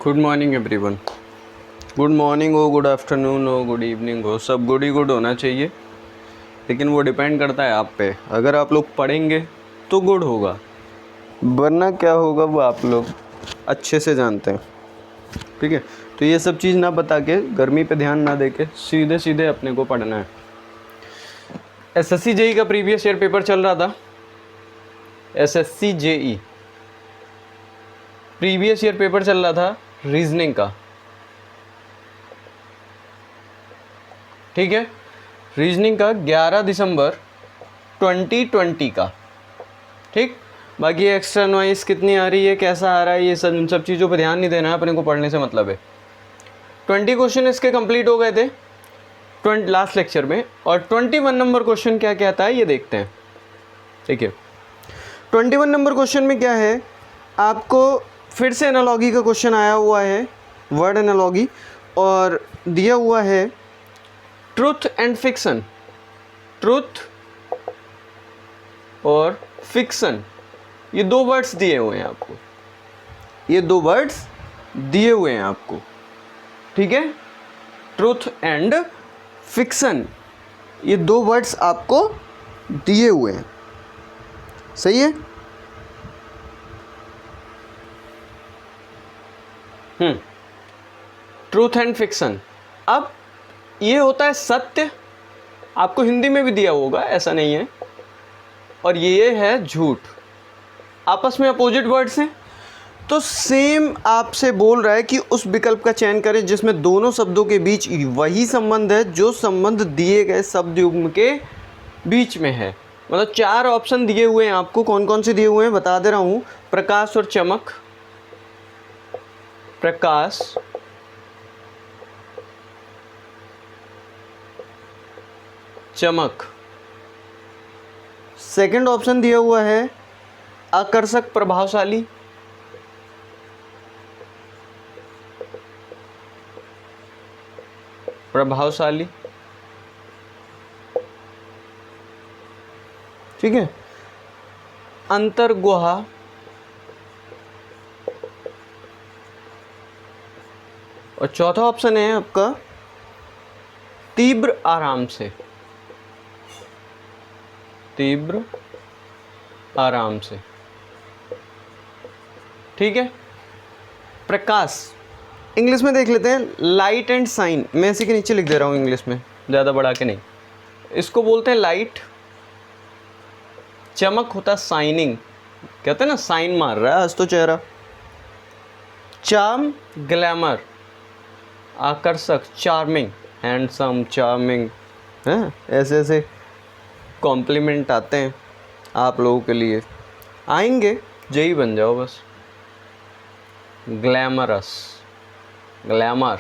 Good morning everyone. Good morning हो, good afternoon हो, good evening हो, सब गुड ही गुड होना चाहिए, लेकिन वो डिपेंड करता है आप पे। अगर आप लोग पढ़ेंगे तो गुड होगा, वरना क्या होगा वो आप लोग अच्छे से जानते हैं। ठीक है, तो ये सब चीज़ ना बता के, गर्मी पे ध्यान ना दे के, सीधे सीधे अपने को पढ़ना है। एसएससी जेई का प्रीवियस ईयर पेपर चल रहा था। SSC JE previous year paper चल रहा था रीजनिंग का। ठीक है, रीजनिंग का 11 दिसंबर 2020 का। ठीक, बाकी एक्स्ट्रा नॉइस कितनी आ रही है, कैसा आ रहा है, ये सब इन सब चीज़ों पे ध्यान नहीं देना है, अपने को पढ़ने से मतलब है। 20 क्वेश्चन इसके कंप्लीट हो गए थे लास्ट लेक्चर में, और 21 नंबर क्वेश्चन क्या कहता है ये देखते हैं। ठीक है, 21 नंबर क्वेश्चन में क्या है, आपको फिर से एनालॉगी का क्वेश्चन आया हुआ है, वर्ड एनालॉगी, और दिया हुआ है ट्रुथ एंड फिक्सन। ट्रुथ और फिक्सन, ये दो वर्ड्स दिए हुए हैं आपको, ये दो वर्ड्स दिए हुए हैं आपको। ठीक है, ट्रुथ एंड फिक्सन, ये दो वर्ड्स आपको दिए हुए हैं। सही है। Truth and fiction. अब ये होता है सत्य, आपको हिंदी में भी दिया होगा, ऐसा नहीं है, और ये है झूठ। आपस में अपोजिट वर्ड्स हैं, तो सेम आपसे बोल रहा है कि उस विकल्प का चयन करें जिसमें दोनों शब्दों के बीच वही संबंध है जो संबंध दिए गए शब्द युग्म के बीच में है। मतलब 4 ऑप्शन दिए हुए हैं आपको, कौन कौन से दिए हुए हैं बता दे रहा हूँ। प्रकाश और चमक, प्रकाश, चमक। सेकंड ऑप्शन दिया हुआ है आकर्षक, प्रभावशाली। प्रभावशाली, ठीक है। अंतर्गुहा, और चौथा ऑप्शन है आपका तीव्र आराम से। तीव्र आराम से, ठीक है। प्रकाश, इंग्लिश में देख लेते हैं, लाइट एंड साइन। मैं इसी के नीचे लिख दे रहा हूँ इंग्लिश में, ज़्यादा बढ़ा के नहीं। इसको बोलते हैं लाइट। चमक होता है साइनिंग, कहते हैं ना साइन मार रहा है आज तो चेहरा। चार्म, ग्लैमर, आकर्षक, चार्मिंग, हैंडसम, चार्मिंग, हैं, ऐसे ऐसे कॉम्प्लीमेंट आते हैं आप लोगों के लिए, आएंगे, जेई बन जाओ बस। ग्लैमरस, ग्लैमर,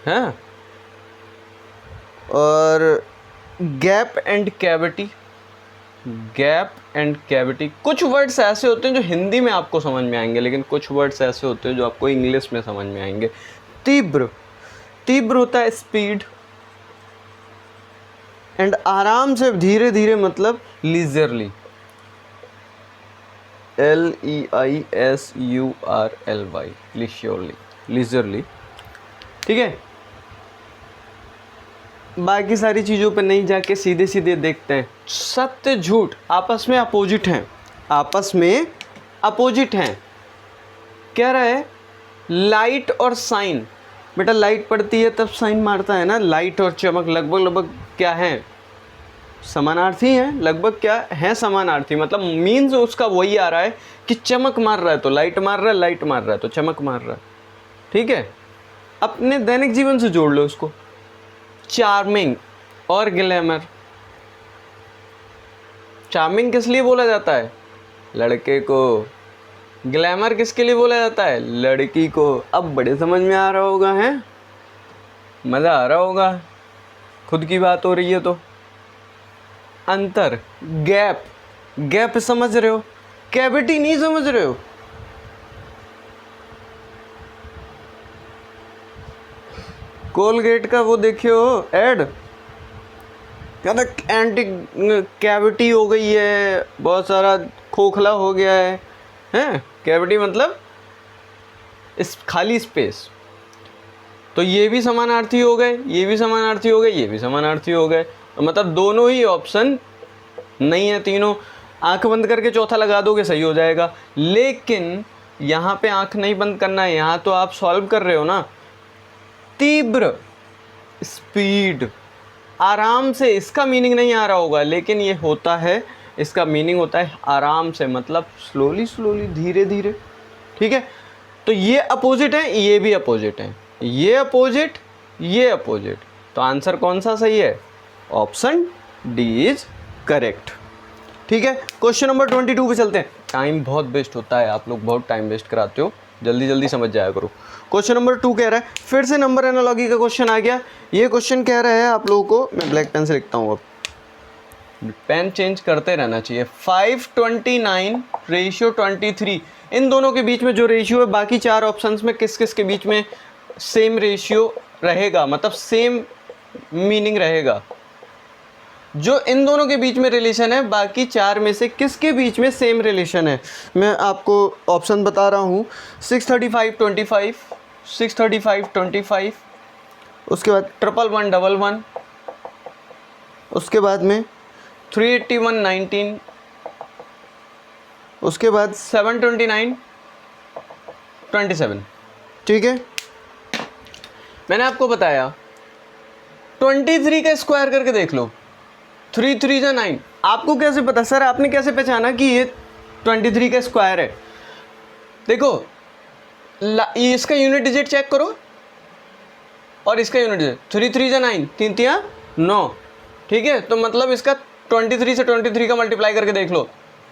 हैं। और gap and cavity. Gap and cavity, कुछ वर्ड्स ऐसे होते हैं जो हिंदी में आपको समझ में आएंगे, लेकिन कुछ वर्ड्स ऐसे होते हैं जो आपको इंग्लिश में समझ में आएंगे। तीव्र, तीव्र होता है स्पीड, एंड आराम से, धीरे धीरे, मतलब लीजरली। LEISURLY, लीजरली, लीजरली, ठीक है। बाकी सारी चीज़ों पे नहीं जाके सीधे सीधे देखते हैं। सत्य झूठ आपस में अपोजिट हैं, आपस में अपोजिट हैं। कह रहा है लाइट और साइन। बेटा लाइट पड़ती है तब साइन मारता है ना। लाइट और चमक लगभग लगभग क्या है, समानार्थी हैं। लगभग क्या है, समानार्थी। मतलब मीन्स उसका वही आ रहा है कि चमक मार रहा है तो लाइट मार रहा है, लाइट मार रहा है तो चमक मार रहा है। ठीक है, अपने दैनिक जीवन से जोड़ लो इसको। चार्मिंग और ग्लैमर। चार्मिंग किस लिए बोला जाता है, लड़के को। ग्लैमर किसके लिए बोला जाता है, लड़की को। अब बड़े समझ में आ रहा होगा, है, मज़ा आ रहा होगा, खुद की बात हो रही है तो। अंतर, गैप, गैप समझ रहे हो, कैविटी नहीं समझ रहे हो। कोलगेट का वो देखियो ऐड, कहता एंटी कैविटी हो गई है, बहुत सारा खोखला हो गया है। हैं, कैविटी मतलब इस खाली स्पेस, तो ये भी समानार्थी हो गए, ये भी समानार्थी हो गए, ये भी समानार्थी हो गए, तो मतलब दोनों ही ऑप्शन नहीं है, तीनों। आंख बंद करके चौथा लगा दोगे सही हो जाएगा, लेकिन यहाँ पे आंख नहीं बंद करना है, यहाँ तो आप सॉल्व कर रहे हो ना। तीव्र, स्पीड, आराम से, इसका मीनिंग नहीं आ रहा होगा, लेकिन ये होता है, इसका मीनिंग होता है आराम से, मतलब स्लोली स्लोली, धीरे धीरे। ठीक है, तो ये अपोजिट है, ये भी अपोजिट है, ये अपोजिट, ये अपोजिट, तो आंसर कौन सा सही है? Option D is correct. ठीक है, क्वेश्चन नंबर 22 पे चलते हैं। टाइम बहुत वेस्ट होता है, आप लोग बहुत टाइम वेस्ट कराते हो, जल्दी जल्दी समझ जाया करो। क्वेश्चन नंबर 2 कह रहा है, फिर से नंबर एनालॉजी का क्वेश्चन आ गया। ये क्वेश्चन कह रहा है आप लोगों को, मैं ब्लैक पेन से लिखता हूँ, अब पेन चेंज करते रहना चाहिए। 529 रेशियो 23, इन दोनों के बीच में जो रेशियो है, बाकी 4 ऑप्शंस में किस किस के बीच में सेम रेशियो रहेगा, मतलब सेम मीनिंग रहेगा। जो इन दोनों के बीच में रिलेशन है, बाकी 4 में से किसके बीच में सेम रिलेशन है? मैं आपको ऑप्शन बता रहा हूँ। 635 25, 635 25, उसके बाद 111 11, उसके बाद में 381 19, उसके बाद 729 27। ठीक है, मैंने आपको बताया 23 का स्क्वायर करके देख लो, 3 3 जा 9। आपको कैसे पता सर, आपने कैसे पहचाना कि ये 23 का स्क्वायर है? देखो, इसका यूनिट डिजिट चेक करो और इसका यूनिट डिजिट, 3 3 जा 9, 3 3 9। ठीक है, तो मतलब इसका 23 से 23 का मल्टीप्लाई करके देख लो,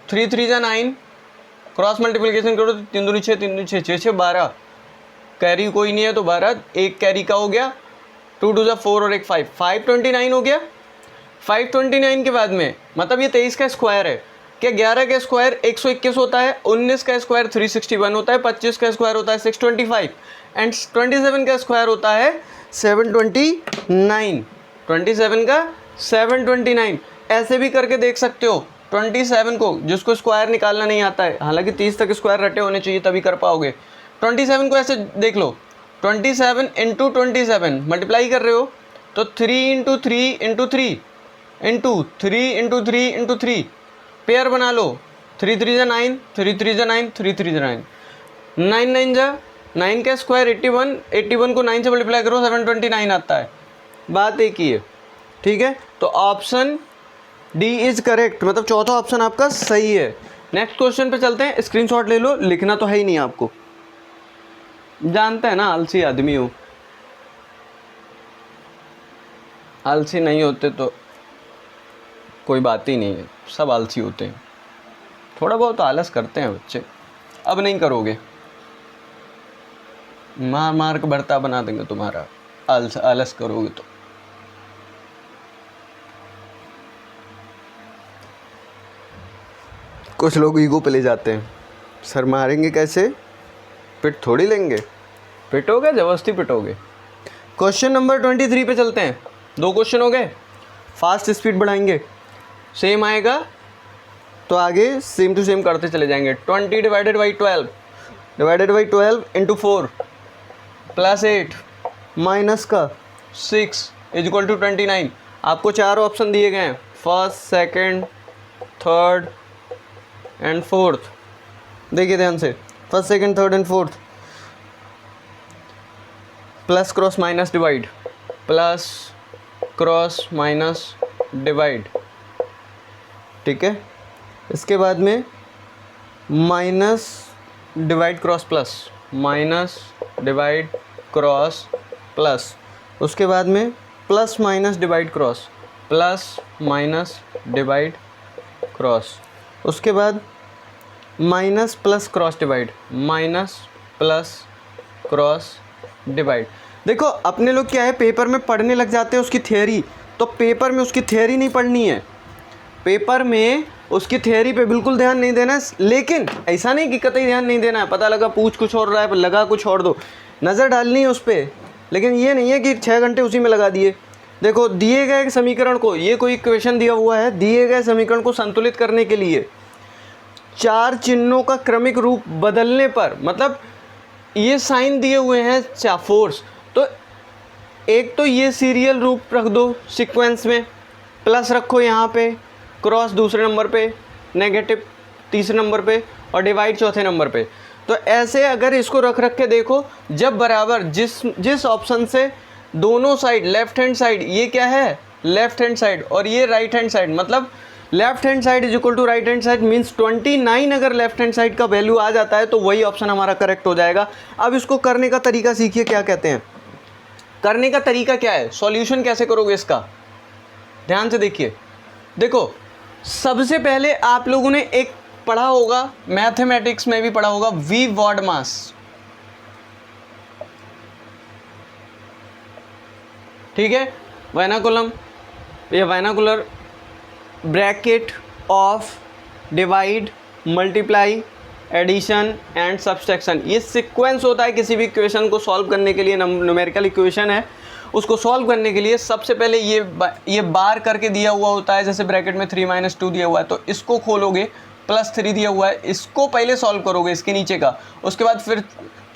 3 3 जा 9, क्रॉस मल्टीप्लिकेशन करो तो 3 दूनी 6, 3 दूनी 6, 6 6 12, कैरी कोई नहीं है तो 12, एक कैरी का हो गया, 2 2 जा 4 और एक 5, 529 हो गया। 529 के बाद में मतलब ये 23 का स्क्वायर है क्या? 11 का स्क्वायर 121 होता है, 19 का स्क्वायर 361 होता है, 25 का स्क्वायर होता है 625 एंड 27 का स्क्वायर होता है 729। 27 का 729, ऐसे भी करके देख सकते हो। 27 को, जिसको स्क्वायर निकालना नहीं आता है, हालांकि 30 तक स्क्वायर रटे होने चाहिए तभी कर पाओगे। 27 को ऐसे देख लो, 27 इंटू 27 मल्टीप्लाई कर रहे हो तो 3 into 3 into 3 into 3 into 3 into 3, pair बना लो, 3 3 जा 9, 3 3 जा 9, 3 3 जा 9, 9 9 जा 9 का स्क्वायर 81, 81 को 9 से मल्टीप्लाई करो 729 आता है। बात एक ही है। ठीक है, तो ऑप्शन डी इज करेक्ट, मतलब चौथा ऑप्शन आपका सही है। नेक्स्ट क्वेश्चन पे चलते हैं, स्क्रीनशॉट ले लो, लिखना तो है ही नहीं आपको, जानते हैं ना आलसी आदमी हो, आलसी नहीं होते तो कोई बात ही नहीं है, सब आलसी होते हैं, थोड़ा बहुत तो आलस करते हैं बच्चे। अब नहीं करोगे, मार मार के भरता बना देंगे तुम्हारा, आलस करोगे तो। कुछ लोग ईगो पे ले जाते हैं, सर मारेंगे कैसे, पिट थोड़ी लेंगे, पिटोगे जबरदस्ती पिटोगे। क्वेश्चन नंबर 23 पे चलते हैं। 2 क्वेश्चन हो गए, फास्ट स्पीड बढ़ाएंगे, सेम आएगा तो आगे सेम टू सेम करते चले जाएंगे। 20 divided by 12 into 4 plus 8 minus का 6 इज इक्वल टू 29। आपको 4 ऑप्शन दिए गए हैं, first, second, third and fourth. देखिए ध्यान से, first, second, third and fourth. Plus cross minus divide, plus cross minus divide. ठीक है, इसके बाद में minus divide cross plus, minus divide cross plus, उसके बाद में plus minus divide cross, plus minus divide cross, उसके बाद minus plus cross divide, minus plus cross divide. देखो अपने लोग क्या है, पेपर में पढ़ने लग जाते हैं उसकी थ्योरी, तो पेपर में उसकी थ्योरी नहीं पढ़नी है, पेपर में उसकी थ्योरी पे बिल्कुल ध्यान नहीं देना है। लेकिन ऐसा नहीं कि कतई ध्यान नहीं देना है, पता लगा पूछ कुछ और रहा है, लगा कुछ और दो, नज़र डालनी है उस पर, लेकिन ये नहीं है कि 6 घंटे उसी में लगा दिए। देखो दिए गए समीकरण को, ये कोई इक्वेशन दिया हुआ है, दिए गए समीकरण को संतुलित करने के लिए 4 चिन्हों का क्रमिक रूप बदलने पर, मतलब ये साइन दिए हुए हैं फोर्स, तो एक तो ये सीरियल रूप रख दो सीक्वेंस में, प्लस रखो यहाँ पे, क्रॉस दूसरे नंबर पे, नेगेटिव तीसरे नंबर पे और डिवाइड चौथे नंबर पे। तो ऐसे अगर इसको रख रख के देखो, जब बराबर जिस ऑप्शन से दोनों साइड, लेफ्ट हैंड साइड, ये क्या है लेफ्ट हैंड साइड और ये राइट हैंड साइड, मतलब left hand side is equal to right hand side means 29 अगर लेफ्ट हैंड साइड का वैल्यू आ जाता है तो वही ऑप्शन हमारा करेक्ट हो जाएगा। अब इसको करने का तरीका सीखिए, क्या कहते हैं करने का तरीका क्या है, सॉल्यूशन कैसे करोगे इसका, ध्यान से देखिए। देखो सबसे पहले आप लोगों ने एक पढ़ा होगा, मैथमेटिक्स में भी पढ़ा होगा, वी वॉड मास, ठीक है, वर्नाकुलम या vernacular bracket of divide multiply addition and subtraction, ये सीक्वेंस होता है किसी भी इक्वेशन को सॉल्व करने के लिए, न्यूमेरिकल इक्वेशन है उसको सॉल्व करने के लिए सबसे पहले ये बार करके दिया हुआ होता है, जैसे ब्रैकेट में 3 - 2 दिया हुआ है तो इसको खोलोगे, +3 दिया हुआ है, इसको पहले सॉल्व करोगे इसके नीचे का, उसके बाद फिर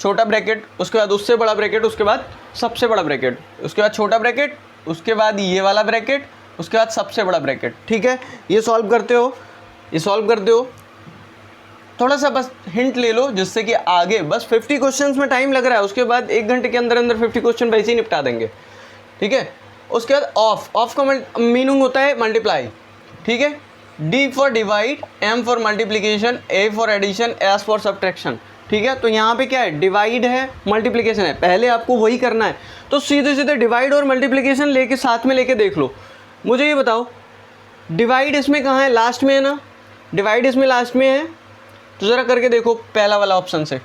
छोटा ब्रैकेट, उसके बाद उससे बड़ा ब्रैकेट, उसके बाद सबसे बड़ा ब्रैकेट, उसके बाद छोटा ब्रैकेट, उसके बाद ये वाला ब्रैकेट, उसके बाद सबसे बड़ा ब्रैकेट, ठीक है। ये सॉल्व करते हो, थोड़ा सा बस हिंट ले लो जिससे कि आगे बस 50 क्वेश्चंस में टाइम लग रहा है, उसके बाद 1 घंटे के अंदर 50 क्वेश्चन वैसे ही निपटा देंगे, ठीक है। उसके बाद ऑफ का मीनिंग होता है मल्टीप्लाई, ठीक है, D for divide, M for multiplication, A for addition, S for subtraction, ठीक है। तो यहाँ पे क्या है, डिवाइड है, मल्टीप्लिकेशन है, पहले आपको वही करना है, तो सीधे सीधे डिवाइड और मल्टीप्लिकेशन लेके साथ में लेके देख लो। मुझे ये बताओ डिवाइड इसमें कहाँ है, लास्ट में है ना, डिवाइड इसमें लास्ट में है, तो ज़रा करके देखो पहला वाला ऑप्शन से,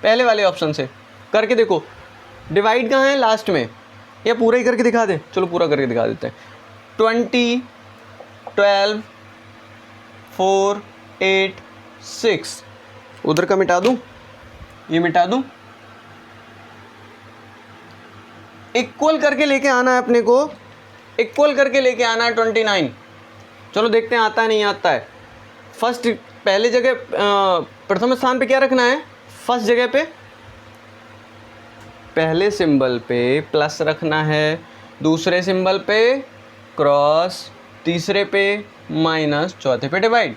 पहले वाले ऑप्शन से करके देखो, डिवाइड कहाँ है, लास्ट में, या पूरा ही करके दिखा दे, चलो पूरा करके दिखा देते हैं। 20, 12, 4, 8, 6, उधर का मिटा दूँ, ये मिटा दूँ, इक्वल करके लेके आना है अपने को, इक्वल करके लेके आना है 29। चलो देखते हैं आता है नहीं आता है। फर्स्ट पहले जगह प्रथम स्थान पे क्या रखना है, फर्स्ट जगह पे पहले सिंबल पे प्लस रखना है, दूसरे सिंबल पे क्रॉस, तीसरे पे माइनस, चौथे पे डिवाइड,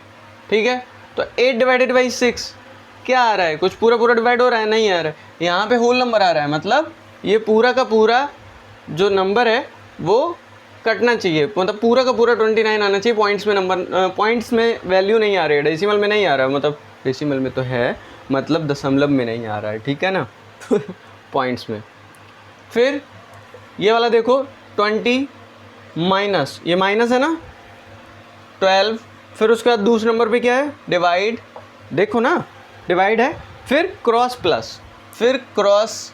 ठीक है। तो 8 डिवाइडेड बाई 6 क्या आ रहा है, कुछ पूरा पूरा डिवाइड हो रहा है, नहीं आ रहा है, यहाँ पे होल नंबर आ रहा है, मतलब ये पूरा का पूरा जो नंबर है वो कटना चाहिए, मतलब पूरा का पूरा 29 आना चाहिए। पॉइंट्स में नंबर, पॉइंट्स में वैल्यू नहीं आ रही है, डेसिमल में नहीं आ रहा है, मतलब डेसिमल में तो है, मतलब दशमलव में नहीं आ रहा है, ठीक है ना पॉइंट्स में। फिर ये वाला देखो 20 माइनस, ये माइनस है ना, 12, फिर उसके बाद दूसरे नंबर पे क्या है, डिवाइड, देखो ना डिवाइड है, फिर क्रॉस प्लस, फिर क्रॉस,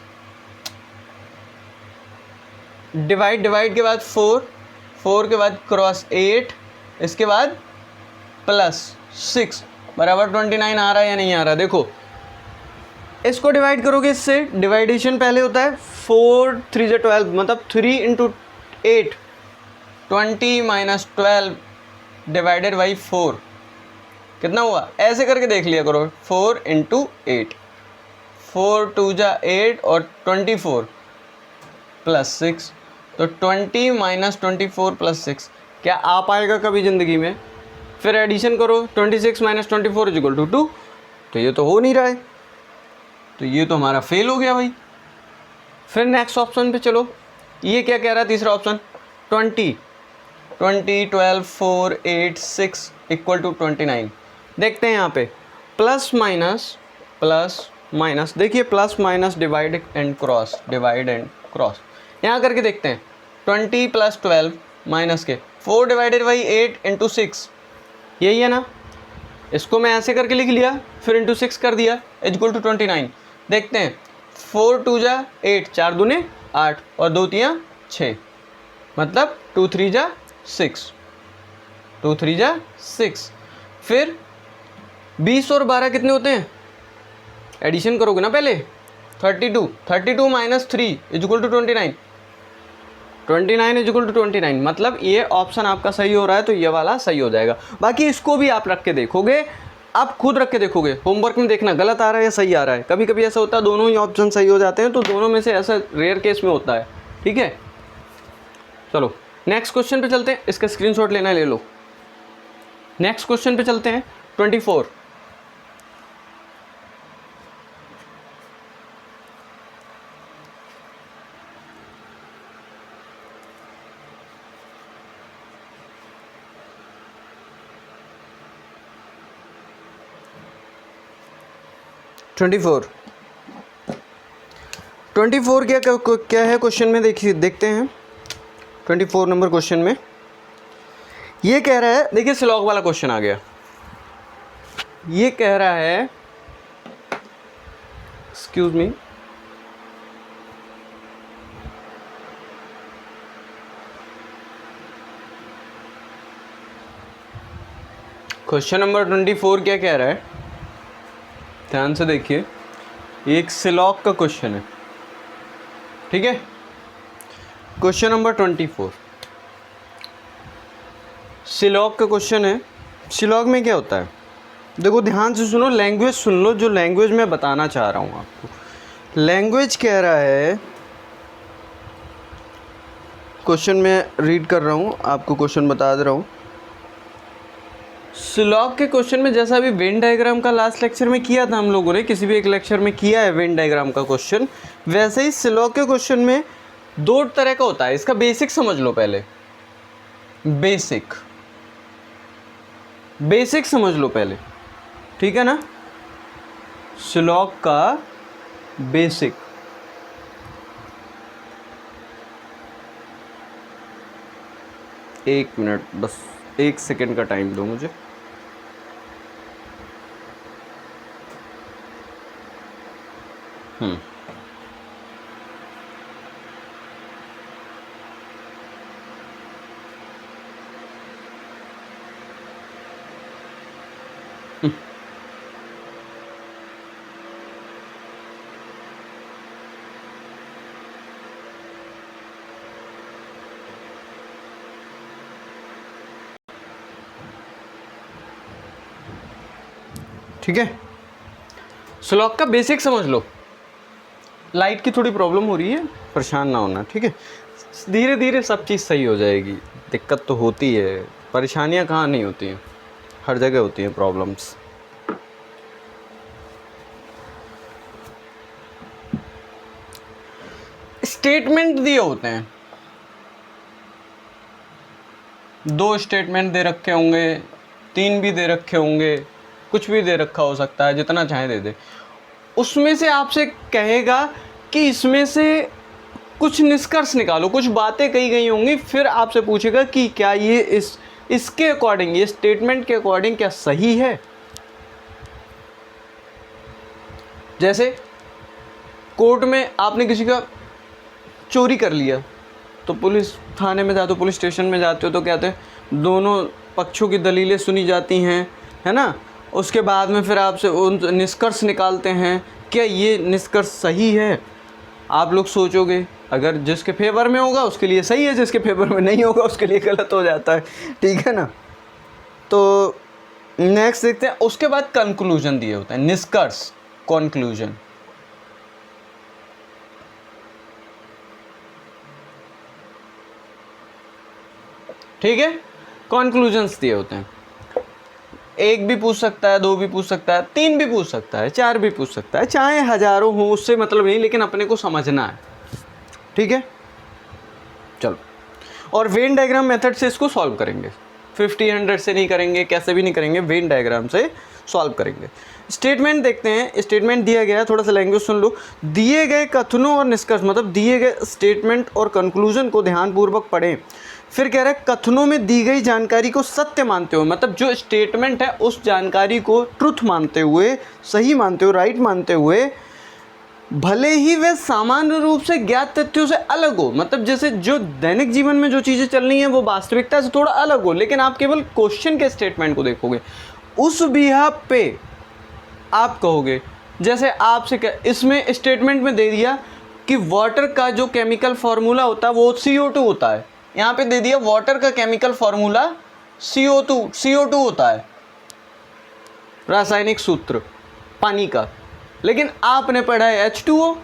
डिवाइड, डिवाइड के बाद 4 के बाद क्रॉस 8, इसके बाद प्लस 6 बराबर 29 आ रहा है या नहीं आ रहा, देखो इसको डिवाइड करोगे इससे, डिवाइडेशन पहले होता है 4 3 × 12, मतलब 3 × 8, 20 - 12 डिवाइडेड बाई 4 कितना हुआ, ऐसे करके देख लिया करो, 4 × 8, 4 2 × 8 और 24 + 6, तो 20 - 24 + 6 क्या आ पाएगा कभी ज़िंदगी में। फिर एडिशन करो, 26 - 24 = 2, तो ये तो हो नहीं रहा है, तो ये तो हमारा फेल हो गया भाई। फिर नेक्स्ट ऑप्शन पे चलो, ये क्या कह रहा है तीसरा ऑप्शन, 20 12 4 8 6 = 29। देखते हैं यहाँ पे प्लस माइनस, देखिए plus minus divide and cross, divide and cross, यहाँ करके देखते हैं 20 + 12 माइनस के 4 डिवाइडेड बाई 8 × 6, यही है ना, इसको मैं ऐसे करके लिख लिया, फिर इंटू 6 कर दिया, = 29। देखते हैं 4 2 × 8, 4 दूने 8 और 2 3 6, मतलब 2 3 × 6, 2 3 × 6। फिर 20 और 12 कितने होते हैं, एडिशन करोगे ना पहले, 32 - 3 = 29, 29 = 29, मतलब ये ऑप्शन आपका सही हो रहा है तो ये वाला सही हो जाएगा। बाकी इसको भी आप रख के देखोगे आप खुद रख के देखोगे, होमवर्क में देखना गलत आ रहा है या सही आ रहा है। कभी कभी ऐसा होता है दोनों ही ऑप्शन सही हो जाते हैं, तो दोनों में से ऐसा रेयर केस में होता है। ठीक है, चलो नेक्स्ट क्वेश्चन पे चलते हैं। इसका स्क्रीनशॉट लेना है ले लो। नेक्स्ट क्वेश्चन पे चलते हैं 24। ट्वेंटी फोर क्या है क्वेश्चन में, देखिए देखते हैं। 24 नंबर क्वेश्चन में ये कह रहा है, देखिए स्लॉग वाला क्वेश्चन आ गया। ये कह रहा है, एक्सक्यूज मी, क्वेश्चन नंबर 24 क्या कह रहा है, ध्यान से देखिए। एक स्लॉग का क्वेश्चन है, ठीक है। क्वेश्चन नंबर 24 स्लॉग का क्वेश्चन है। स्लॉग में क्या होता है, देखो ध्यान से सुनो, लैंग्वेज सुन लो, जो लैंग्वेज मैं बताना चाह रहा हूँ आपको। लैंग्वेज कह रहा है, क्वेश्चन में रीड कर रहा हूँ, आपको क्वेश्चन बता दे रहा हूँ। स्लॉग के क्वेश्चन में जैसा अभी वेन डायग्राम का लास्ट लेक्चर में किया था हम लोगों ने, किसी भी एक लेक्चर में किया है वेन डायग्राम का क्वेश्चन, वैसे ही स्लॉग के क्वेश्चन में दो तरह का होता है। इसका बेसिक समझ लो पहले, बेसिक समझ लो पहले, ठीक है ना। स्लॉग का बेसिक, एक मिनट बस, 1 सेकेंड का टाइम दो मुझे। ठीक है, स्लॉग का बेसिक समझ लो। लाइट की थोड़ी प्रॉब्लम हो रही है, परेशान ना होना, ठीक है। धीरे धीरे सब चीज़ सही हो जाएगी। दिक्कत तो होती है, परेशानियां कहाँ नहीं होती हैं, हर जगह होती हैं प्रॉब्लम्स। स्टेटमेंट दिए होते हैं, 2 स्टेटमेंट दे रखे होंगे, 3 भी दे रखे होंगे, कुछ भी दे रखा हो सकता है, जितना चाहे दे दे। उसमें से आपसे कहेगा कि इसमें से कुछ निष्कर्ष निकालो, कुछ बातें कही गई होंगी, फिर आपसे पूछेगा कि क्या ये इसके अकॉर्डिंग, ये स्टेटमेंट के अकॉर्डिंग क्या सही है। जैसे कोर्ट में आपने किसी का चोरी कर लिया, तो पुलिस थाने में जाते हो, पुलिस स्टेशन में जाते हो, तो कहते हैं दोनों पक्षों की दलीलें सुनी जाती हैं, है ना। उसके बाद में फिर आपसे उन निष्कर्ष निकालते हैं, क्या ये निष्कर्ष सही है। आप लोग सोचोगे, अगर जिसके फेवर में होगा उसके लिए सही है, जिसके फेवर में नहीं होगा उसके लिए गलत हो जाता है, ठीक है ना। तो नेक्स्ट देखते हैं, उसके बाद कंक्लूजन दिए होते हैं, निष्कर्ष, कंक्लूजन। ठीक है, कंक्लूजन्स दिए होते हैं। 1 भी पूछ सकता है, 2 भी पूछ सकता है, 3 भी पूछ सकता है, 4 भी पूछ सकता है, चाहे हजारों हो, उससे मतलब नहीं, लेकिन अपने को समझना है, ठीक है। चलो, और वेन डायग्राम मेथड से इसको सॉल्व करेंगे। 50, 100 से नहीं करेंगे, कैसे भी नहीं करेंगे, वेन डायग्राम से सॉल्व करेंगे। स्टेटमेंट देखते हैं। स्टेटमेंट दिया गया है, थोड़ा सा लैंग्वेज सुन लो। दिए गए कथनों और निष्कर्ष, मतलब दिए गए स्टेटमेंट और कंक्लूजन को ध्यानपूर्वक पढ़ें। फिर कह रहा है कथनों में दी गई जानकारी को सत्य मानते हुए, मतलब जो स्टेटमेंट है उस जानकारी को ट्रुथ मानते हुए, सही मानते हुए, राइट मानते हुए, भले ही वे सामान्य रूप से ज्ञात तथ्यों से अलग हो, मतलब जैसे जो दैनिक जीवन में जो चीज़ें चल रही हैं वो वास्तविकता से थोड़ा अलग हो, लेकिन आप केवल क्वेश्चन के स्टेटमेंट को देखोगे, उस बिहाफ पे आप कहोगे। जैसे आपसे इसमें स्टेटमेंट में दे दिया कि वाटर का जो केमिकल फार्मूला होता है वो CO2 होता है। यहाँ पे दे दिया वाटर का केमिकल फार्मूला CO2 होता है। रासायनिक सूत्र पानी का, लेकिन आपने पढ़ा है H2O।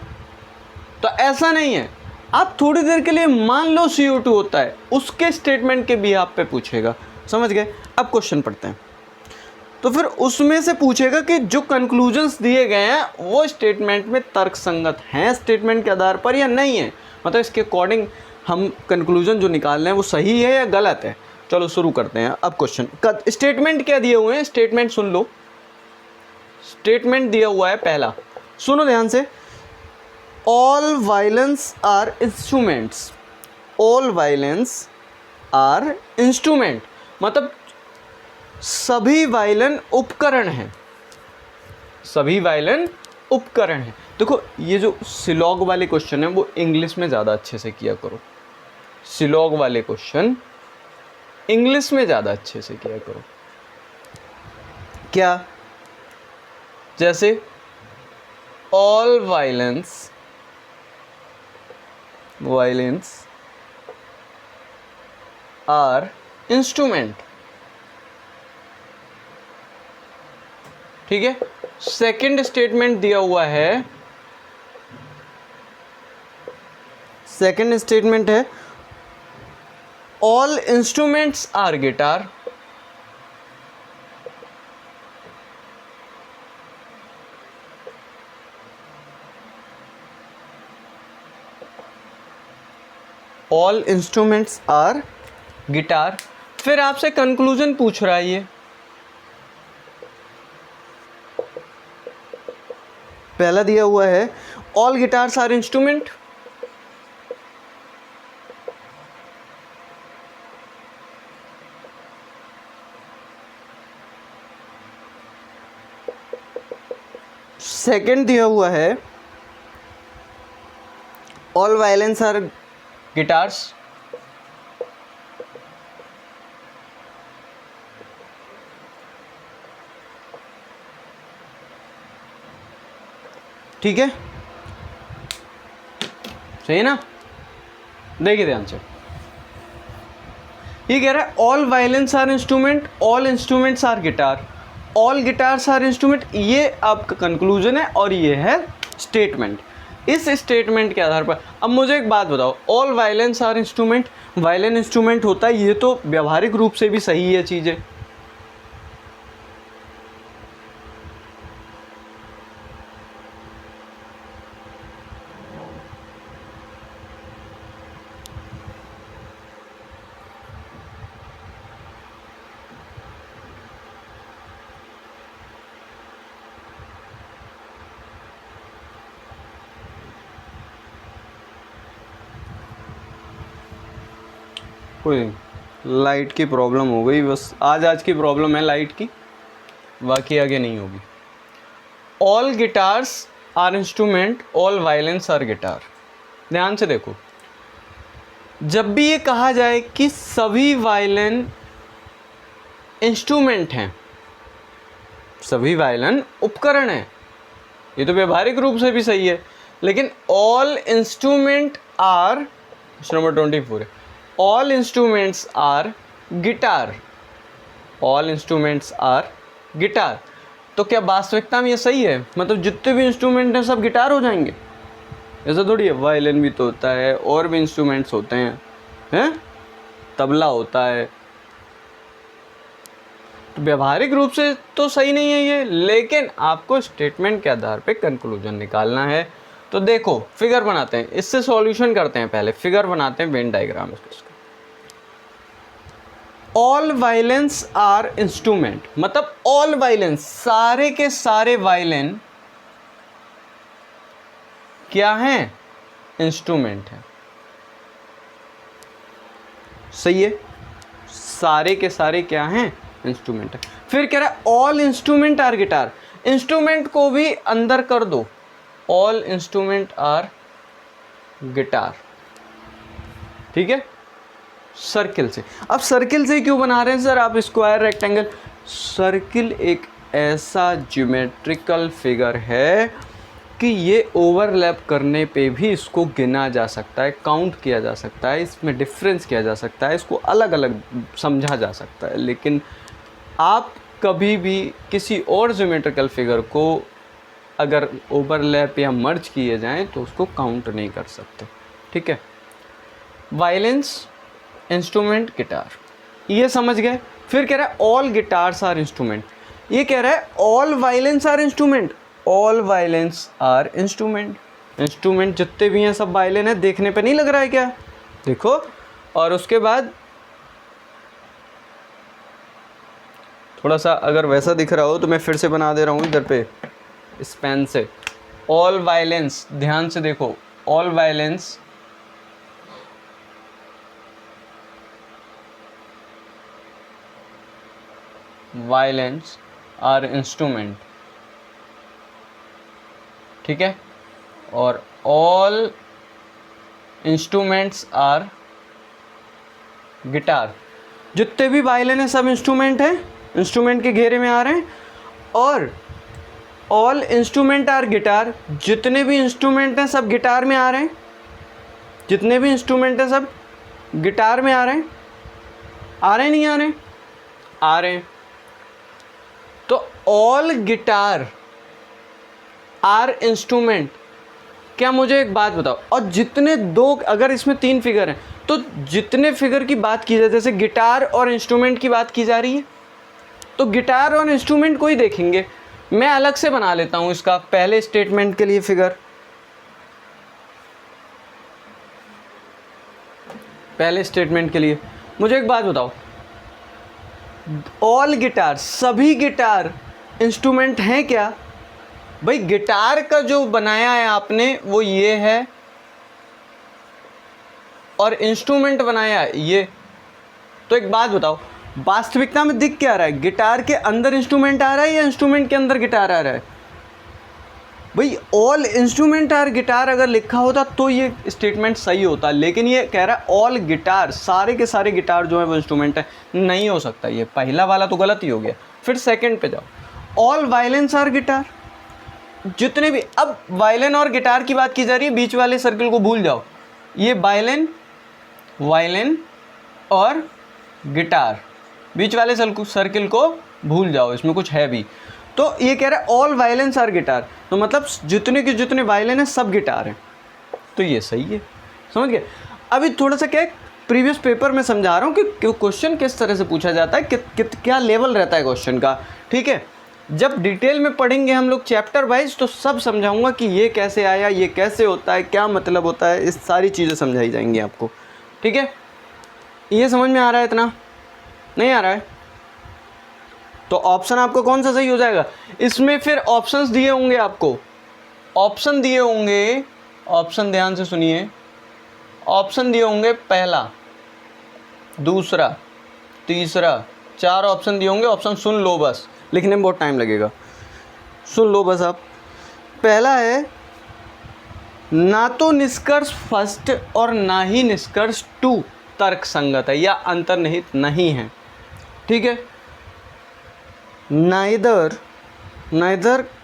तो ऐसा नहीं है, आप थोड़ी देर के लिए मान लो CO2 होता है, उसके स्टेटमेंट के भी आप पे पूछेगा। समझ गए? अब क्वेश्चन पढ़ते हैं। तो फिर उसमें से पूछेगा कि जो कंक्लूजन्स दिए गए हैं वो स्टेटमेंट में तर्कसंगत हैं स्टेटमेंट के आधार पर या नहीं है, मतलब इसके अकॉर्डिंग हम कंक्लूजन जो निकाल रहे हैं वो सही है या गलत है। चलो शुरू करते हैं। अब क्वेश्चन स्टेटमेंट क्या दिए हुए हैं, स्टेटमेंट सुन लो। स्टेटमेंट दिया हुआ है पहला, सुनो ध्यान से, all violins are instruments. All violins are instrument मतलब सभी वायलन उपकरण हैं, सभी वायलन उपकरण हैं। देखो ये जो सिलॉग वाले क्वेश्चन है वो इंग्लिश में ज़्यादा अच्छे से किया करो, सिलॉग वाले क्वेश्चन इंग्लिश में ज़्यादा अच्छे से किया करो। क्या? जैसे ऑल वायलेंस आर इंस्ट्रूमेंट, ठीक है। सेकंड स्टेटमेंट दिया हुआ है, सेकंड स्टेटमेंट है all instruments are guitar. All instruments are guitar. फिर आपसे कंक्लूजन पूछ रहा है, ये पहला दिया हुआ है all guitars are instrument, second दिया हुआ है ऑल वायलेंस आर गिटार्स, ठीक है, सही है ना? देखिए ध्यान से, ये कह रहा है all violins are instrument, all instruments are guitar, all guitars are instrument, ये आपका कंक्लूजन है और ये है स्टेटमेंट। इस स्टेटमेंट के आधार पर अब मुझे एक बात बताओ, all violins are instrument, violins instrument होता है, ये तो व्यवहारिक रूप से भी सही है चीज़ें। कोई नहीं, लाइट की प्रॉब्लम हो गई बस, आज की प्रॉब्लम है लाइट की, बाकी आगे नहीं होगी। All guitars are instrument, all violins are guitar. ध्यान से देखो, जब भी ये कहा जाए कि सभी वायलिन इंस्ट्रूमेंट हैं, सभी वायलिन उपकरण हैं, ये तो व्यवहारिक रूप से भी सही है, लेकिन all instrument are, question number 24 है, all instruments are guitar, all instruments are guitar. तो क्या वास्तविकता में ये सही है? मतलब जितने भी इंस्ट्रूमेंट हैं सब गिटार हो जाएंगे? ऐसा थोड़ी है, वायलिन भी तो होता है और भी इंस्ट्रूमेंट्स होते हैं, तबला होता है। तो व्यवहारिक रूप से तो सही नहीं है ये, लेकिन आपको स्टेटमेंट के आधार पे कंक्लूजन निकालना है। तो देखो फिगर बनाते हैं, इससे सॉल्यूशन करते हैं। पहले फिगर बनाते हैं, Venn diagram. All violins are instrument मतलब ऑल वायलेंस, सारे के सारे वायलिन क्या हैं? इंस्ट्रूमेंट है। सही है, सारे के सारे क्या हैं? इंस्ट्रूमेंट है। फिर कह रहा है all instrument are guitar, instrument को भी अंदर कर दो, ऑल इंस्ट्रूमेंट आर गिटार, ठीक है, सर्किल से। अब सर्किल से क्यों बना रहे हैं सर आप स्क्वायर रेक्टेंगल? सर्किल एक ऐसा ज्योमेट्रिकल फिगर है कि ये ओवरलैप करने पे भी इसको गिना जा सकता है, काउंट किया जा सकता है, इसमें डिफरेंस किया जा सकता है, इसको अलग अलग समझा जा सकता है। लेकिन आप कभी भी किसी और ज्योमेट्रिकल फिगर को अगर ओवरलैप या मर्ज किए जाएं तो उसको काउंट नहीं कर सकते, ठीक है। वायलेंस, इंस्ट्रूमेंट, गिटार, ये समझ गए। फिर कह रहा है ऑल गिटार्स आर इंस्ट्रूमेंट, ये कह रहा है all violins are instrument, all violins are instrument. Instrument जितने भी हैं सब वायलिन है, देखने पे नहीं लग रहा है क्या, देखो। और उसके बाद थोड़ा सा अगर वैसा दिख रहा हो तो मैं फिर से बना दे रहा हूँ इधर पे इस पेन से। ऑल वायलेंस, ध्यान से देखो, all violins violins are instrument, ठीक है। और ऑल इंस्ट्रूमेंट्स आर गिटार, जितने भी वायलिन है सब इंस्ट्रूमेंट हैं, इंस्ट्रूमेंट के घेरे में आ रहे हैं। और ऑल इंस्ट्रूमेंट आर गिटार, जितने भी इंस्ट्रूमेंट हैं सब गिटार में आ रहे हैं, जितने भी इंस्ट्रूमेंट हैं सब गिटार में आ रहे हैं। आ रहे हैं नहीं आ रहे हैं? आ रहे हैं। तो ऑल गिटार आर इंस्ट्रूमेंट। क्या मुझे एक बात बताओ, और जितने दो, अगर इसमें 3 फिगर हैं तो जितने फिगर की बात की जाए, जैसे गिटार और इंस्ट्रूमेंट की बात की जा रही है, तो गिटार और इंस्ट्रूमेंट को ही देखेंगे। मैं अलग से बना लेता हूं इसका पहले स्टेटमेंट के लिए फिगर। पहले स्टेटमेंट के लिए मुझे एक बात बताओ, ऑल गिटार, सभी गिटार इंस्ट्रूमेंट हैं क्या? भाई गिटार का जो बनाया है आपने वो ये है, और इंस्ट्रूमेंट बनाया है ये। तो एक बात बताओ, वास्तविकता में दिख क्या रहा है, गिटार के अंदर इंस्ट्रूमेंट आ रहा है या इंस्ट्रूमेंट के अंदर गिटार आ रहा है? भाई ऑल इंस्ट्रूमेंट आर गिटार अगर लिखा होता तो ये स्टेटमेंट सही होता, लेकिन ये कह रहा है ऑल गिटार, सारे के सारे गिटार जो है वो इंस्ट्रूमेंट है। नहीं हो सकता, ये पहला वाला तो गलत ही हो गया। फिर सेकंड पे जाओ, ऑल वायलेंस आर गिटार, जितने भी, अब वायलिन और गिटार की बात की जा रही है, बीच वाले सर्किल को भूल जाओ। ये वायलिन, वायलिन और गिटार, बीच वाले सर्किल को भूल जाओ, इसमें कुछ है भी। तो ये कह रहा है ऑल वायलेंस आर गिटार, तो मतलब जितने के जितने वायलिन है सब गिटार हैं, तो ये सही है। समझ गए? अभी थोड़ा सा क्या है, प्रीवियस पेपर में समझा रहा हूँ कि क्वेश्चन किस तरह से पूछा जाता है, क्या लेवल रहता है क्वेश्चन का, ठीक है। जब डिटेल में पढ़ेंगे हम लोग चैप्टर वाइज तो सब समझाऊंगा कि ये कैसे आया, ये कैसे होता है, क्या मतलब होता है, इस सारी चीज़ें समझाई जाएंगी आपको, ठीक है। ये समझ में आ रहा है? इतना नहीं आ रहा है तो ऑप्शन आपको कौन सा सही हो जाएगा? इसमें फिर ऑप्शंस दिए होंगे आपको, ऑप्शन दिए होंगे, ऑप्शन ध्यान से सुनिए, ऑप्शन दिए होंगे पहला, दूसरा, तीसरा, 4 ऑप्शन दिए होंगे। ऑप्शन सुन लो बस, लिखने में बहुत टाइम लगेगा, सुन लो बस आप। पहला है, ना तो निष्कर्ष फर्स्ट और ना ही निष्कर्ष 2 तर्क संगत है या अंतर्निहित नहीं है, ठीक है। नाइदर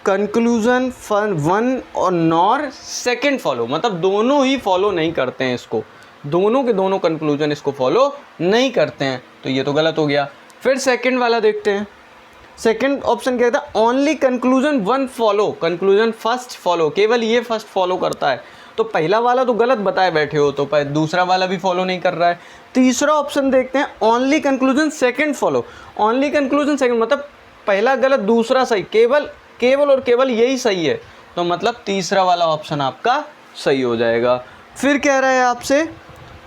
कंक्लूजन 1 और नॉर सेकंड फॉलो, मतलब दोनों ही फॉलो नहीं करते हैं इसको, दोनों के दोनों कंक्लूजन इसको फॉलो नहीं करते हैं, तो ये तो गलत हो गया। फिर सेकंड वाला देखते हैं, सेकंड ऑप्शन क्या था, only conclusion 1 follow, conclusion first follow, केवल ये फर्स्ट फॉलो करता है। तो पहला वाला तो गलत बताए बैठे हो, तो दूसरा वाला भी फॉलो नहीं कर रहा है। तीसरा ऑप्शन देखते हैं, only conclusion second follow, only conclusion second, मतलब पहला गलत दूसरा सही, केवल और केवल यही सही है, तो मतलब तीसरा वाला ऑप्शन आपका सही हो जाएगा। फिर कह रहा है आपसे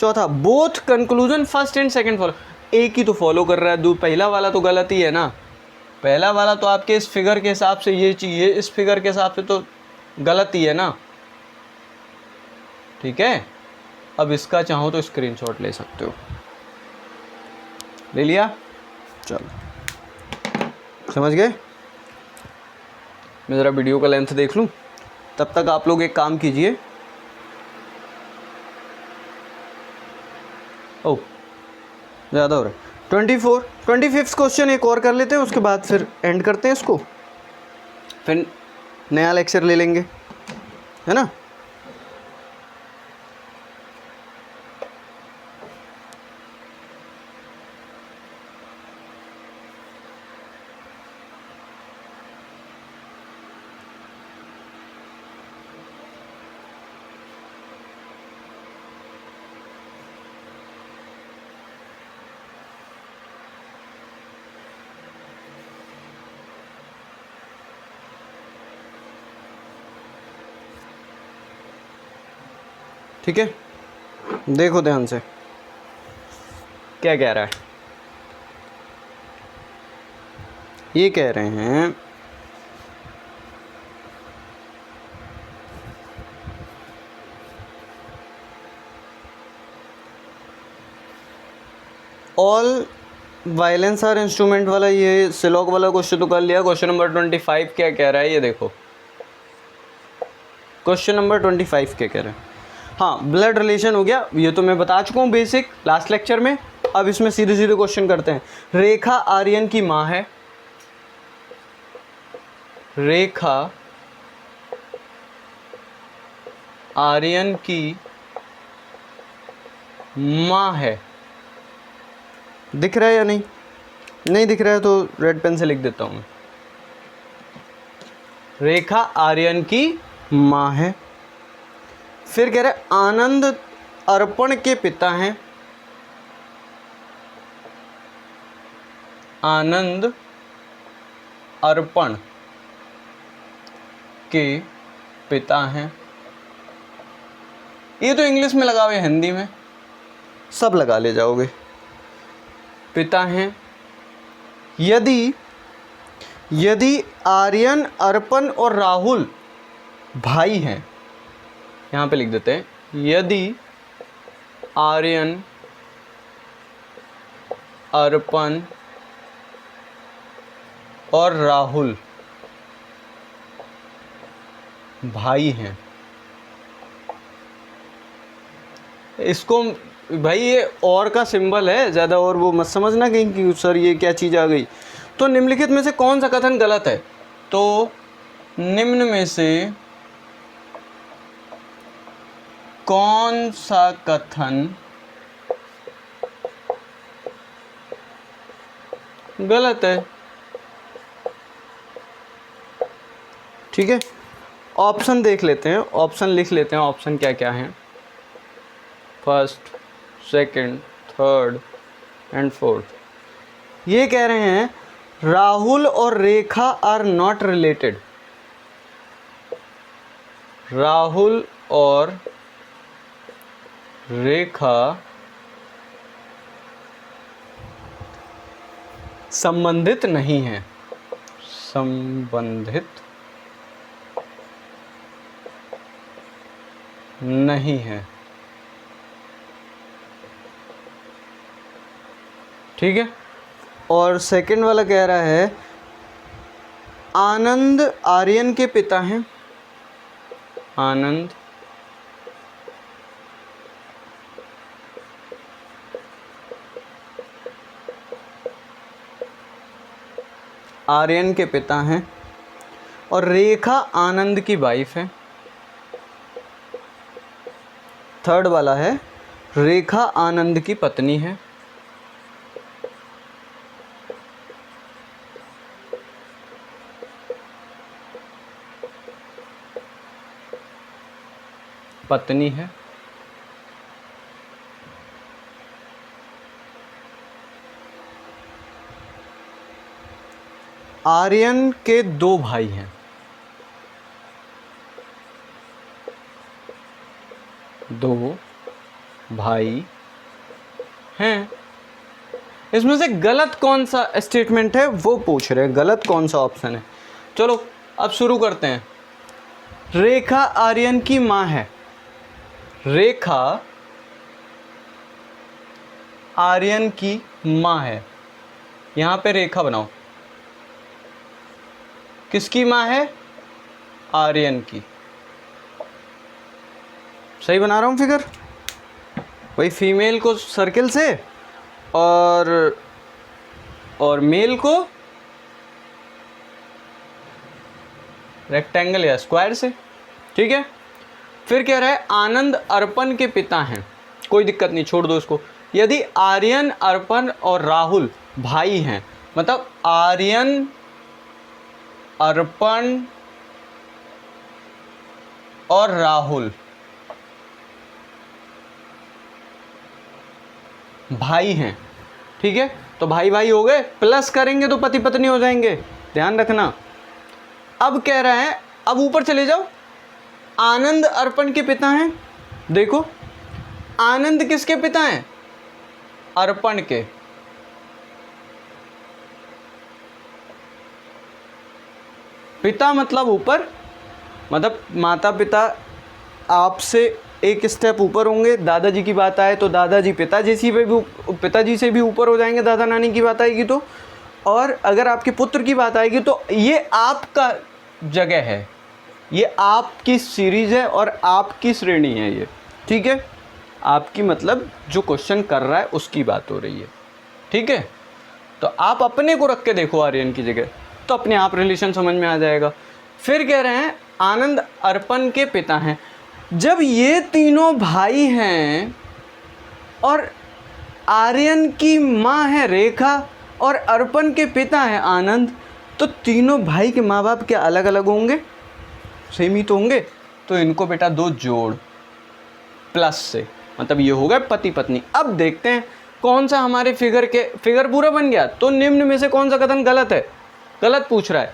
चौथा, both conclusion first and second follow, एक ही तो फॉलो कर रहा है, पहला वाला तो गलत ही है ना, पहला वाला तो आपके इस फिगर के हिसाब से ये चाहिए, इस फिगर के हिसाब से तो गलत ही है ना, ठीक है। अब इसका चाहो तो स्क्रीनशॉट ले सकते हो, ले लिया, चलो समझ गए। मैं ज़रा वीडियो का लेंथ देख लूँ, तब तक आप लोग एक काम कीजिए, ओह ज़्यादा हो रहा है। 25th क्वेश्चन एक और कर लेते हैं, उसके बाद फिर एंड करते हैं इसको, फिर नया लेक्चर ले लेंगे, है ना। ठीक है, देखो ध्यान से क्या कह रहा है। ये कह रहे हैं ऑल वायलेंस आर इंस्ट्रूमेंट वाला, ये सिलॉक वाला क्वेश्चन तो कर लिया। क्वेश्चन नंबर 25 क्या कह रहा है ये देखो। क्वेश्चन नंबर 25 क्या कह रहा है? हाँ, ब्लड रिलेशन हो गया, ये तो मैं बता चुका हूँ बेसिक लास्ट लेक्चर में। अब इसमें सीधे सीधे क्वेश्चन करते हैं। रेखा आर्यन की माँ है, रेखा आर्यन की माँ है। दिख रहा है या नहीं? नहीं दिख रहा है तो रेड पेन से लिख देता हूँ। रेखा आर्यन की माँ है। फिर कह रहे आनंद अर्पण के पिता हैं, आनंद अर्पण के पिता हैं। ये तो इंग्लिश में लगा हुआ है, हिंदी में सब लगा ले जाओगे। पिता हैं। यदि आर्यन, अर्पण और राहुल भाई हैं, यहाँ पे लिख देते हैं, यदि आर्यन, अर्पण और राहुल भाई हैं। इसको भाई ये और का सिंबल है, ज़्यादा और वो मत समझना कहीं कि सर ये क्या चीज़ आ गई। तो निम्नलिखित में से कौन सा कथन गलत है? तो निम्न में से कौन सा कथन गलत है? ठीक है, ऑप्शन देख लेते हैं, ऑप्शन लिख लेते हैं। ऑप्शन क्या क्या हैं? First, second, third and fourth. ये कह रहे हैं राहुल और रेखा आर नॉट रिलेटेड। राहुल और रेखा संबंधित नहीं है, संबंधित नहीं है। ठीक है, और सेकंड वाला कह रहा है आनंद आर्यन के पिता हैं, आनंद आर्यन के पिता हैं और रेखा आनंद की वाइफ है। थर्ड वाला है रेखा आनंद की पत्नी है। पत्नी है। आर्यन के दो भाई हैं, दो भाई हैं। इसमें से गलत कौन सा स्टेटमेंट है वो पूछ रहे हैं, गलत कौन सा ऑप्शन है। चलो अब शुरू करते हैं। रेखा आर्यन की माँ है, रेखा आर्यन की माँ है। यहाँ पे रेखा बनाओ, किसकी माँ है? आर्यन की। सही बना रहा हूँ फिगर? वही फीमेल को सर्किल से और मेल को रेक्टेंगल या स्क्वायर से। ठीक है, फिर कह रहा है आनंद अर्पण के पिता हैं। कोई दिक्कत नहीं, छोड़ दो इसको। यदि आर्यन, अर्पण और राहुल भाई हैं, मतलब आर्यन, अर्पण और राहुल भाई हैं। ठीक है, तो भाई भाई हो गए, प्लस करेंगे तो पति पत्नी हो जाएंगे, ध्यान रखना। अब कह रहा है, अब ऊपर चले जाओ, आनंद अर्पण के पिता हैं, देखो आनंद किसके पिता हैं? अर्पण के। पिता मतलब ऊपर, मतलब माता पिता आपसे एक स्टेप ऊपर होंगे। दादाजी की बात आए तो दादाजी पिताजी से भी ऊपर हो जाएंगे, दादा नानी की बात आएगी तो। और अगर आपके पुत्र की बात आएगी तो ये आपका जगह है, ये आपकी सीरीज है और आपकी श्रेणी है ये, ठीक है। आपकी मतलब जो क्वेश्चन कर रहा है उसकी बात हो रही है, ठीक है। तो आप अपने को रख के देखो आर्यन की जगह, तो अपने आप रिलेशन समझ में आ जाएगा। फिर कह रहे हैं आनंद अर्पण के पिता हैं। जब ये तीनों भाई हैं और आर्यन की माँ है रेखा और अर्पण के पिता है आनंद, तो तीनों भाई के माँ बाप क्या अलग अलग होंगे? सेम ही तो होंगे। तो इनको बेटा दो जोड़ प्लस से, मतलब ये हो गए पति पत्नी। अब देखते हैं कौन सा हमारे फिगर पूरा बन गया। तो निम्न में से कौन सा कथन गलत है? गलत पूछ रहा है,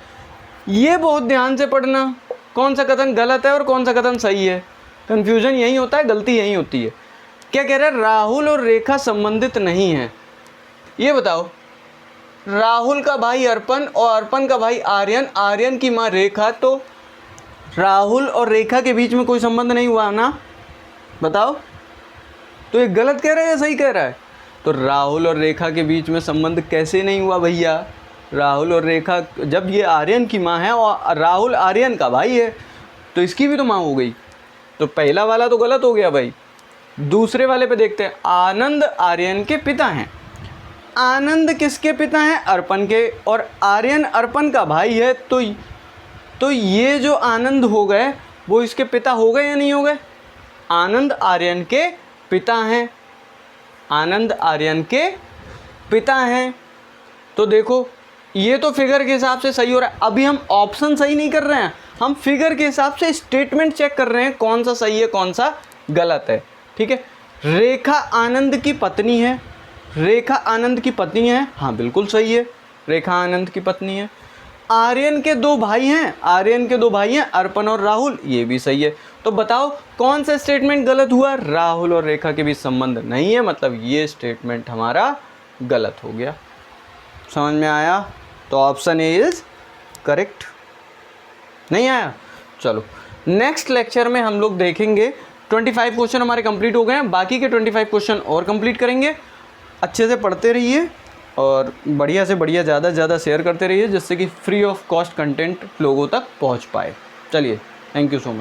ये बहुत ध्यान से पढ़ना, कौन सा कथन गलत है और कौन सा कथन सही है। कंफ्यूजन यही होता है, गलती यही होती है। क्या कह रहा है? राहुल और रेखा संबंधित नहीं है। ये बताओ, राहुल का भाई अर्पण और अर्पण का भाई आर्यन, आर्यन की माँ रेखा, तो राहुल और रेखा के बीच में कोई संबंध नहीं हुआ ना? बताओ, तो ये गलत कह रहा है या सही कह रहा है? तो राहुल और रेखा के बीच में संबंध कैसे नहीं हुआ भैया? राहुल और रेखा, जब ये आर्यन की माँ है और राहुल आर्यन का भाई है, तो इसकी भी तो माँ हो गई। तो पहला वाला तो गलत हो गया भाई। दूसरे वाले पे देखते हैं, आनंद आर्यन के पिता हैं। आनंद किसके पिता हैं? अर्पण के। और आर्यन अर्पण का भाई है, तो ये जो आनंद हो गए वो इसके पिता हो गए या नहीं हो गए? आनंद आर्यन के पिता हैं, आनंद आर्यन के पिता हैं। तो देखो ये तो फिगर के हिसाब से सही हो रहा है। अभी हम ऑप्शन सही नहीं कर रहे हैं, हम फिगर के हिसाब से स्टेटमेंट चेक कर रहे हैं कौन सा सही है कौन सा गलत है, ठीक है। रेखा आनंद की पत्नी है, रेखा आनंद की पत्नी है, हाँ बिल्कुल सही है, रेखा आनंद की पत्नी है। आर्यन के दो भाई हैं, आर्यन के दो भाई हैं अर्पण और राहुल, ये भी सही है। तो बताओ कौन सा स्टेटमेंट गलत हुआ? राहुल और रेखा के बीच संबंध नहीं है, मतलब ये स्टेटमेंट हमारा गलत हो गया। समझ में आया? तो ऑप्शन ए इज करेक्ट। नहीं आया? चलो नेक्स्ट लेक्चर में हम लोग देखेंगे 25 क्वेश्चन हमारे कंप्लीट हो गए हैं, बाकी के 25 क्वेश्चन और कंप्लीट करेंगे। अच्छे से पढ़ते रहिए और बढ़िया से बढ़िया ज़्यादा से ज़्यादा शेयर करते रहिए, जिससे कि फ्री ऑफ कॉस्ट कंटेंट लोगों तक पहुंच पाए। चलिए, थैंक यू सो मच।